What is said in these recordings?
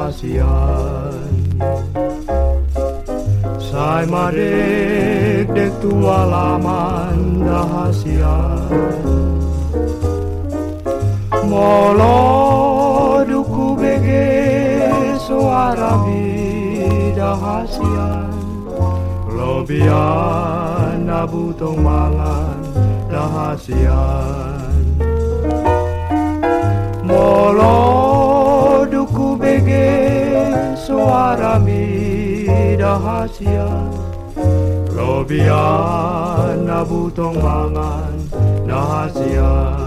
rahasian. Sai madek tua laman rahasian. Molo duku bege suara bidahasian. Lobian nabutong mangan rahasian. Molo duku bege suara bidahasian. Lobian nabutong mangan rahasian.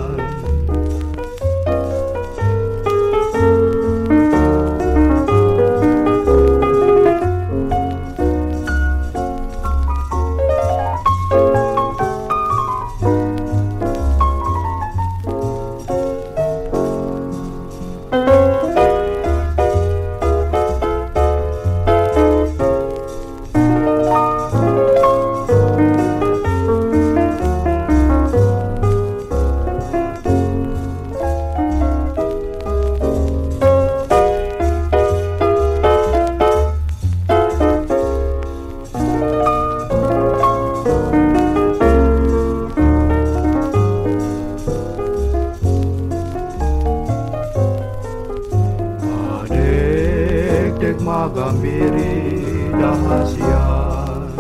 Dek magambiri dahasian.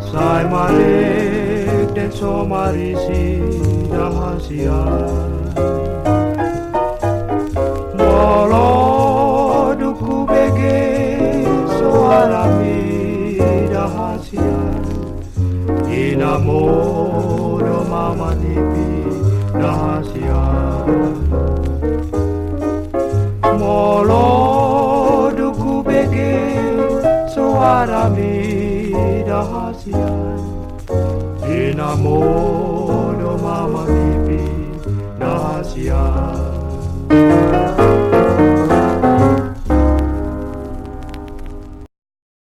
Sai malek dek somarisi dahasian. Molo duku bege suarami dahasian. Inamodo mama nipi dahasian. Molo duku bege suara bidahasian. Inamodo mama nipi dahasian.